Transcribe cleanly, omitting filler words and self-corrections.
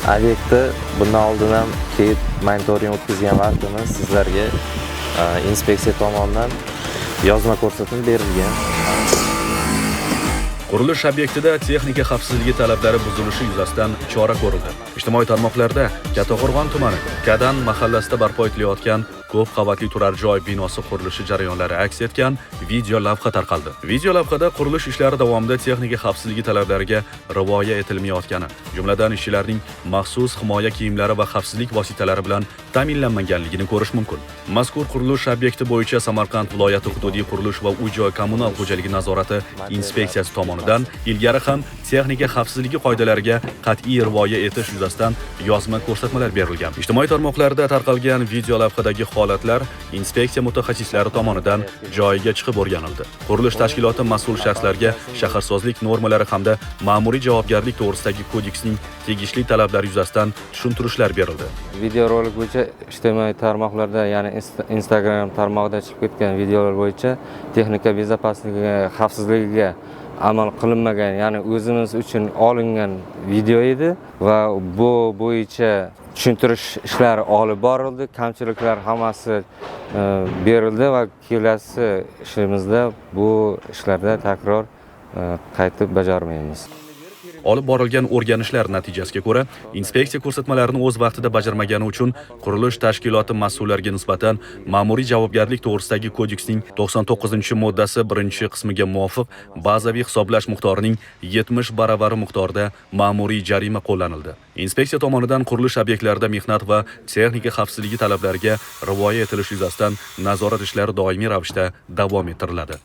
Obyektni bundan oldin ham kelib monitoring o'tkazgan vaqtimiz sizlarga inspeksiya tomonidan yozma ko'rsatma berilgan. Qurilish obyektida texnika xavfsizligi talablari buzilishi yuzasidan chora ko'rildi. Ijtimoiy tarmoqlarda Kattaqo'rg'on tumani Kadan mahallasida barpo etilayotgan ko'p qavatli turar joy binosi qurilishi jarayonlari aks etgan video lavha tarqaldi. Video lavhada qurilish ishlari davomida texnika xavfsizligi talablariga rioya etilmayotgani, jumladan ishchilarning maxsus himoya kiyimlari va xavfsizlik vositalari bilan ta'minlanmaganligini ko'rish mumkin. Mazkur qurilish obyekti bo'yicha Samarqand viloyati hududiy qurilish va uy-joy kommunal xo'jaligi nazorati inspeksiyasi tomonidan ilgari ham texnika xavfsizligi qoidalariga qat'iy rioya etish yuzasidan yozma ko'rsatmalar berilgan. Ijtimoiy tarmoqlarda tarqalgan video lavhadagi holatlar inspeksiya mutaxassislari tomonidan joyiga chiqib o'rganildi. Qurilish tashkiloti mas'ul shaxslarga shaharsozlik normalari hamda ma'muriy javobgarlik to'g'risidagi kodeksning tegishli talablari yuzasidan tushuntirishlar berildi. Videorolik bo'yicha ijtimoiy tarmoqlarda, ya'ni Instagram tarmog'ida chiqib ketgan videolar bo'yicha texnika bezopasligiga, xavfsizligiga amal qilinmagan, ya'ni o'zimiz uchun olingan video edi va bu bo'yicha tushuntirish ishlari olib borildi. Kamchiliklar hammasi berildi va kelasi ishimizda bu ishlarda takror qaytib bajarmaymiz. Olib borilgan o'rganishlar natijasiga ko'ra, inspeksiya ko'rsatmalarini o'z vaqtida bajarmagani uchun qurilish tashkiloti mas'ullariga nisbatan ma'muriy javobgarlik to'g'risidagi kodeksning 99-moddasi 1-qismiga muvofiq bazaviy hisoblash miqdorining 70 baravari miqdorida ma'muriy jarima qo'llanildi. Inspeksiya tomonidan qurilish obyektlarida mehnat va texnika xavfsizligi talablariga rioya etilishi yuzasidan nazorat ishlari doimiy ravishda davom ettiriladi.